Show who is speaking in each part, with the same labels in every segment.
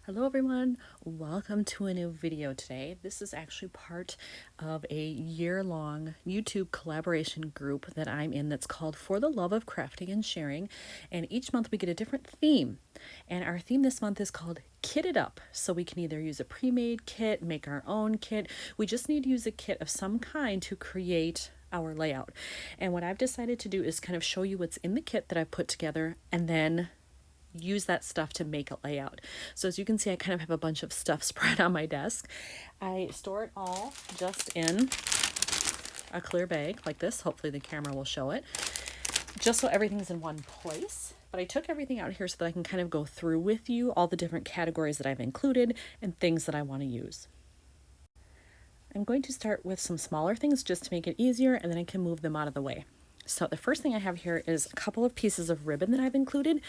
Speaker 1: Hello everyone, welcome to a new video today. This is actually part of a year-long YouTube collaboration group that I'm in that's called For the Love of Crafting and Sharing, and each month we get a different theme. And our theme this month is called Kit It Up. So we can either use a pre-made kit, make our own kit. We just need to use a kit of some kind to create our layout. And what I've decided to do is kind of show you what's in the kit that I've put together and then use that stuff to make a layout. So as you can see, I kind of have a bunch of stuff spread on my desk. I store it all just in a clear bag like this. Hopefully the camera will show it, just so everything's in one place. But I took everything out here so that I can kind of go through with you all the different categories that I've included and things that I want to use. I'm going to start with some smaller things just to make it easier, and then I can move them out of the way. So the first thing I have here is a couple of pieces of ribbon that I've included,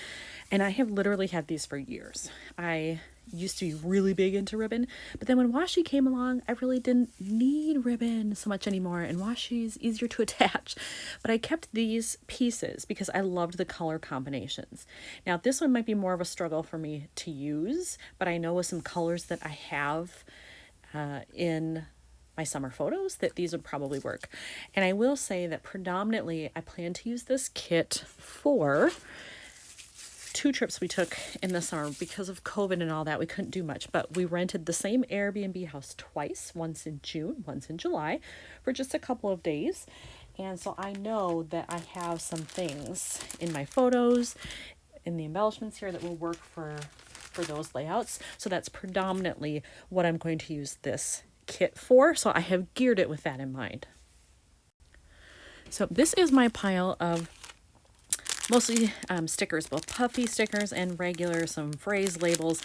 Speaker 1: and I have literally had these for years. I used to be really big into ribbon, but then when washi came along, I really didn't need ribbon so much anymore, and washi is easier to attach. But I kept these pieces because I loved the color combinations. Now this one might be more of a struggle for me to use, but I know with some colors that I have in my summer photos that these would probably work. And I will say that predominantly I plan to use this kit for 2 trips we took in the summer. Because of COVID and all that, we couldn't do much, but we rented the same Airbnb house twice, once in June, once in July, for just a couple of days. And so I know that I have some things in my photos, in the embellishments here, that will work for those layouts. So that's predominantly what I'm going to use this kit for, so I have geared it with that in mind. So this is my pile of mostly stickers, both puffy stickers and regular, some phrase labels,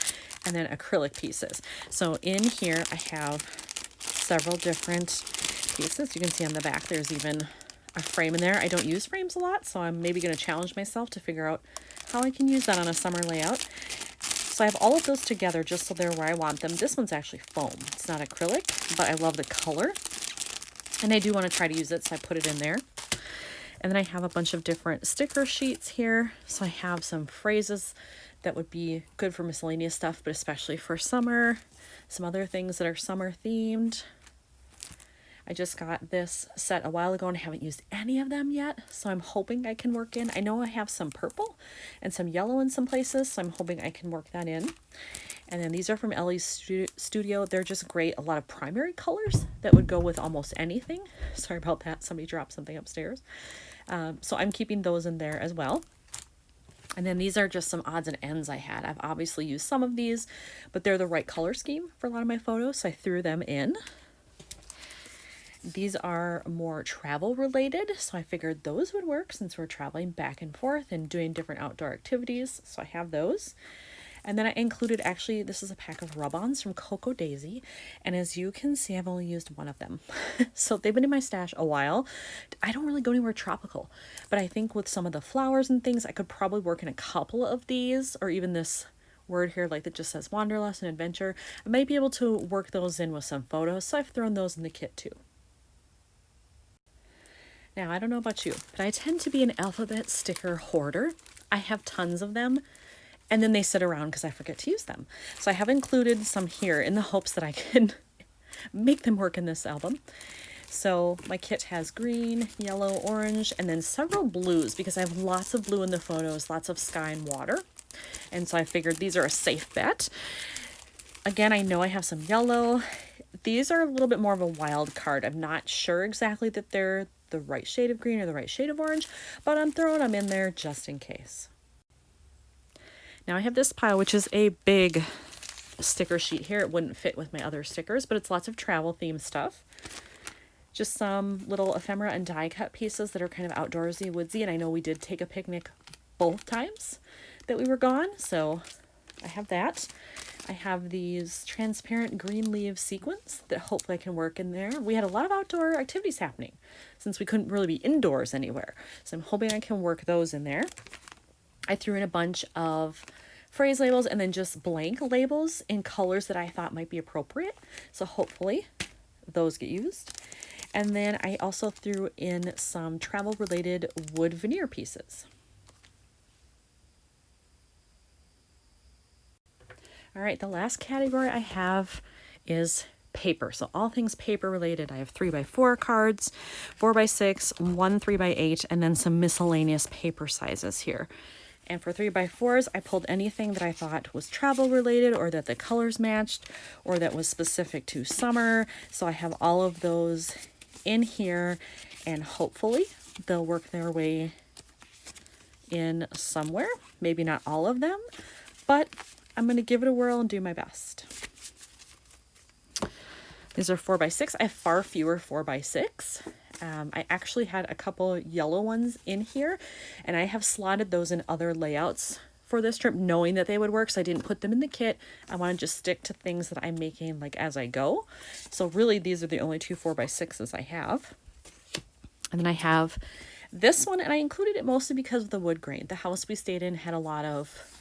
Speaker 1: and then acrylic pieces. So in here I have several different pieces. You can see on the back there's even a frame in there. I don't use frames a lot, so I'm maybe going to challenge myself to figure out how I can use that on a summer layout. So I have all of those together just so they're where I want them. This one's actually foam. It's not acrylic, but I love the color. And I do want to try to use it, so I put it in there. And then I have a bunch of different sticker sheets here. So I have some phrases that would be good for miscellaneous stuff, but especially for summer. Some other things that are summer themed. I just got this set a while ago and I haven't used any of them yet, so I'm hoping I can work in. I know I have some purple and some yellow in some places, so I'm hoping I can work that in. And then these are from Ellie's studio. They're just great. A lot of primary colors that would go with almost anything. Sorry about that. Somebody dropped something upstairs. So I'm keeping those in there as well. And then these are just some odds and ends I had. I've obviously used some of these, but they're the right color scheme for a lot of my photos, so I threw them in. These are more travel related, so I figured those would work since we're traveling back and forth and doing different outdoor activities, so I have those. And then I included, actually, this is a pack of rub-ons from Cocoa Daisy, and as you can see, I've only used one of them. So they've been in my stash a while. I don't really go anywhere tropical, but I think with some of the flowers and things, I could probably work in a couple of these, or even this word here like that just says Wanderlust and Adventure. I might be able to work those in with some photos, so I've thrown those in the kit too. Now, I don't know about you, but I tend to be an alphabet sticker hoarder. I have tons of them, and then they sit around because I forget to use them. So I have included some here in the hopes that I can make them work in this album. So my kit has green, yellow, orange, and then several blues because I have lots of blue in the photos, lots of sky and water. And so I figured these are a safe bet. Again, I know I have some yellow. These are a little bit more of a wild card. I'm not sure exactly that they're the right shade of green or the right shade of orange, but I'm throwing them in there just in case. Now I have this pile, which is a big sticker sheet here. It wouldn't fit with my other stickers, but it's lots of travel themed stuff. Just some little ephemera and die cut pieces that are kind of outdoorsy, woodsy, and I know we did take a picnic both times that we were gone, so I have that. I have these transparent green leaf sequins that hopefully I can work in there. We had a lot of outdoor activities happening since we couldn't really be indoors anywhere. So I'm hoping I can work those in there. I threw in a bunch of phrase labels and then just blank labels in colors that I thought might be appropriate. So hopefully those get used. And then I also threw in some travel related wood veneer pieces. All right, the last category I have is paper. So all things paper related. I have 3x4 cards, 4x6, one 3x8, and then some miscellaneous paper sizes here. And for 3x4s, I pulled anything that I thought was travel related or that the colors matched or that was specific to summer. So I have all of those in here, and hopefully they'll work their way in somewhere. Maybe not all of them, but I'm going to give it a whirl and do my best. These are 4x6. I have far fewer 4x6. I actually had a couple yellow ones in here, and I have slotted those in other layouts for this trip, knowing that they would work, so I didn't put them in the kit. I want to just stick to things that I'm making like as I go. So really, these are the only two 4x6s I have. And then I have this one, and I included it mostly because of the wood grain. The house we stayed in had a lot of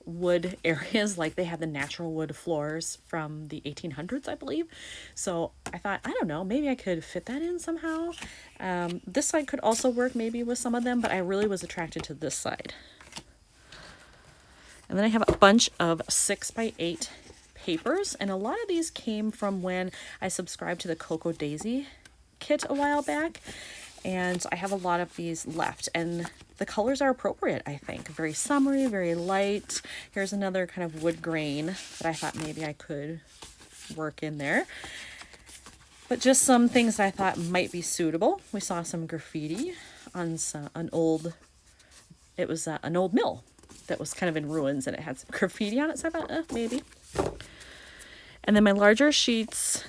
Speaker 1: wood areas, like they had the natural wood floors from the 1800s, I believe. So I thought, I don't know, maybe I could fit that in somehow. This side could also work maybe with some of them, but I really was attracted to this side. And then I have a bunch of 6x8 papers, and a lot of these came from when I subscribed to the Cocoa Daisy kit a while back, and I have a lot of these left, and the colors are appropriate, I think. Very summery, very light. Here's another kind of wood grain that I thought maybe I could work in there. But just some things that I thought might be suitable. We saw some graffiti on an old mill that was kind of in ruins, and it had some graffiti on it, so I thought, maybe. And then my larger sheets,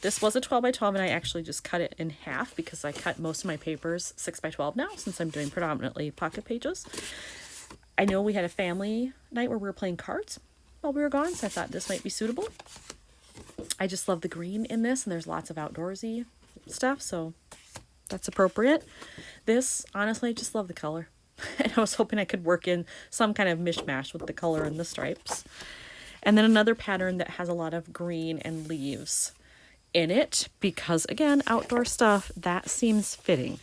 Speaker 1: this was a 12x12, and I actually just cut it in half because I cut most of my papers 6x12 now, since I'm doing predominantly pocket pages. I know we had a family night where we were playing cards while we were gone, so I thought this might be suitable. I just love the green in this, and there's lots of outdoorsy stuff, so that's appropriate. This, honestly, I just love the color. And I was hoping I could work in some kind of mishmash with the color and the stripes. And then another pattern that has a lot of green and leaves in it, because again, outdoor stuff, that seems fitting.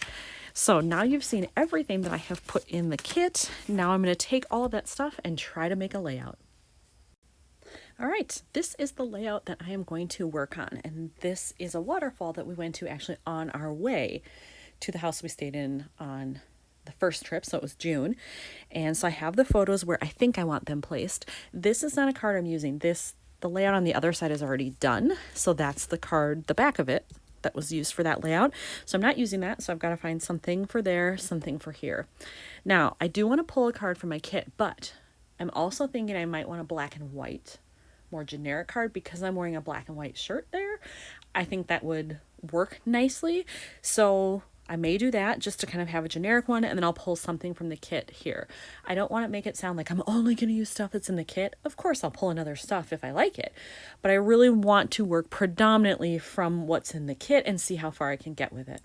Speaker 1: So now you've seen everything that I have put in the kit. Now I'm going to take all of that stuff and try to make a layout. All right, this is the layout that I am going to work on, and this is a waterfall that we went to actually on our way to the house we stayed in on the first trip, so it was June. And so I have the photos where I think I want them placed. This is not a card I'm using. The layout on the other side is already done, so that's the card, the back of it, that was used for that layout. So I'm not using that, so I've got to find something for there, something for here. Now, I do want to pull a card from my kit, but I'm also thinking I might want a black and white, more generic card, because I'm wearing a black and white shirt there. I think that would work nicely, so I may do that just to kind of have a generic one, and then I'll pull something from the kit here. I don't want to make it sound like I'm only going to use stuff that's in the kit. Of course, I'll pull in other stuff if I like it, but I really want to work predominantly from what's in the kit and see how far I can get with it.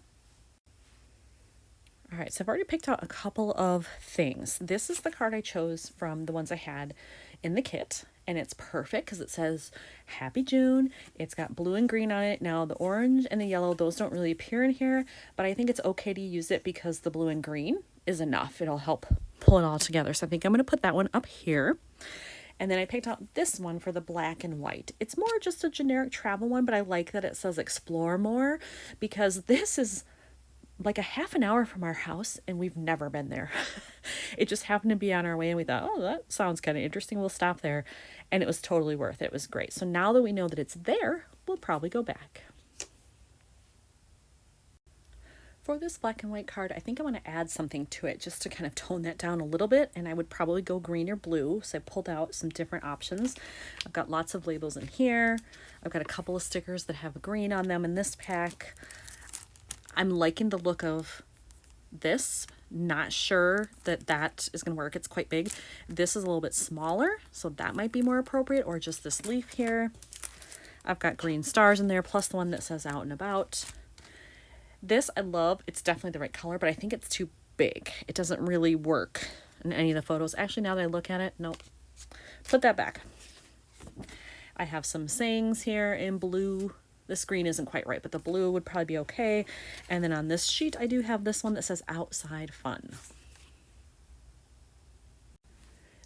Speaker 1: All right, so I've already picked out a couple of things. This is the card I chose from the ones I had in the kit, and it's perfect because it says Happy June. It's got blue and green on it. Now the orange and the yellow, those don't really appear in here, but I think it's okay to use it because the blue and green is enough. It'll help pull it all together. So I think I'm going to put that one up here. And then I picked out this one for the black and white. It's more just a generic travel one, but I like that it says explore more, because this is like a half an hour from our house and we've never been there. It just happened to be on our way and we thought, oh, that sounds kind of interesting. We'll stop there. And it was totally worth it. It was great. So now that we know that it's there, we'll probably go back. For this black and white card, I think I want to add something to it just to kind of tone that down a little bit. And I would probably go green or blue. So I pulled out some different options. I've got lots of labels in here. I've got a couple of stickers that have green on them in this pack. I'm liking the look of this. Not sure that that is going to work. It's quite big. This is a little bit smaller, so that might be more appropriate, or just this leaf here. I've got green stars in there, plus the one that says out and about. This I love. It's definitely the right color, but I think it's too big. It doesn't really work in any of the photos. Actually, now that I look at it, nope. Put that back. I have some sayings here in blue. This green isn't quite right, but the blue would probably be okay. And then on this sheet, I do have this one that says outside fun.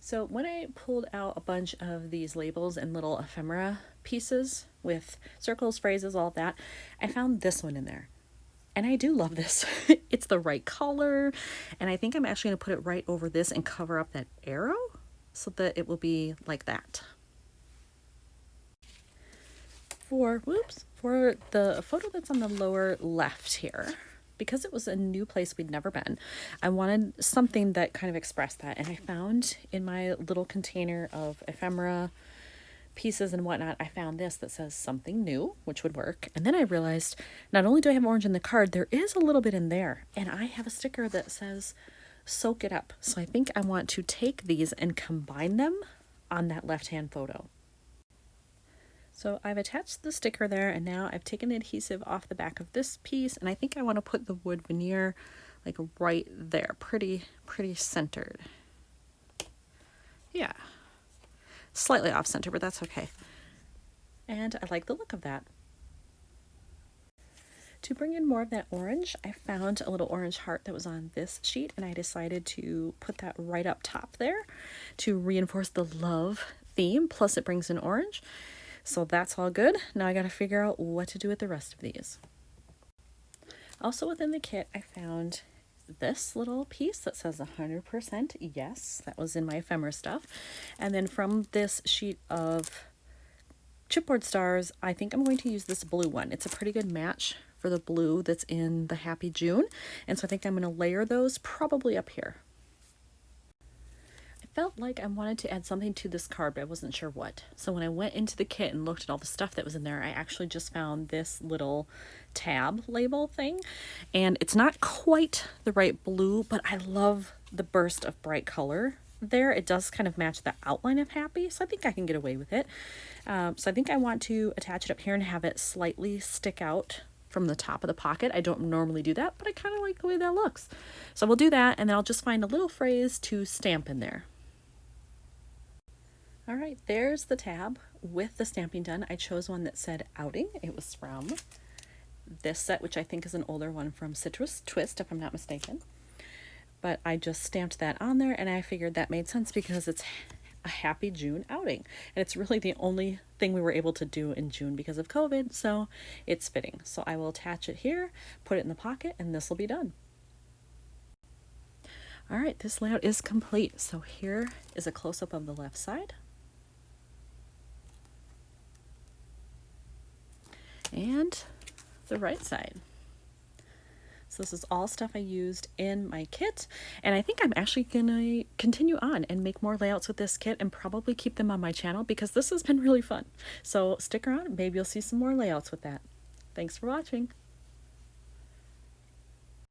Speaker 1: So when I pulled out a bunch of these labels and little ephemera pieces with circles, phrases, all that, I found this one in there. And I do love this. It's the right color. And I think I'm actually going to put it right over this and cover up that arrow so that it will be like that. For the photo that's on the lower left here, because it was a new place we'd never been, I wanted something that kind of expressed that. And I found in my little container of ephemera pieces and whatnot, I found this that says something new, which would work. And then I realized not only do I have orange in the card, there is a little bit in there. And I have a sticker that says soak it up. So I think I want to take these and combine them on that left-hand photo. So I've attached the sticker there, and now I've taken the adhesive off the back of this piece, and I think I want to put the wood veneer like right there, pretty centered. Yeah, slightly off center, but that's okay. And I like the look of that. To bring in more of that orange, I found a little orange heart that was on this sheet, and I decided to put that right up top there to reinforce the love theme, plus it brings in orange. So that's all good. Now I got to figure out what to do with the rest of these. Also within the kit, I found this little piece that says 100% yes. That was in my ephemera stuff. And then from this sheet of chipboard stars, I think I'm going to use this blue one. It's a pretty good match for the blue that's in the Happy June. And so I think I'm going to layer those probably up here. Felt like I wanted to add something to this card, but I wasn't sure what. So when I went into the kit and looked at all the stuff that was in there, I actually just found this little tab label thing. And it's not quite the right blue, but I love the burst of bright color there. It does kind of match the outline of Happy, so I think I can get away with it. So I think I want to attach it up here and have it slightly stick out from the top of the pocket. I don't normally do that, but I kind of like the way that looks. So we'll do that, and then I'll just find a little phrase to stamp in there. All right, there's the tab with the stamping done. I chose one that said outing. It was from this set, which I think is an older one from Citrus Twist, if I'm not mistaken. But I just stamped that on there, and I figured that made sense because it's a Happy June outing. And it's really the only thing we were able to do in June because of COVID, so it's fitting. So I will attach it here, put it in the pocket, and this will be done. All right, this layout is complete. So here is a close-up of the left side. And the right side. So this is all stuff I used in my kit, and I think I'm actually gonna continue on and make more layouts with this kit and probably keep them on my channel because this has been really fun. So stick around, maybe you'll see some more layouts with that. Thanks for watching.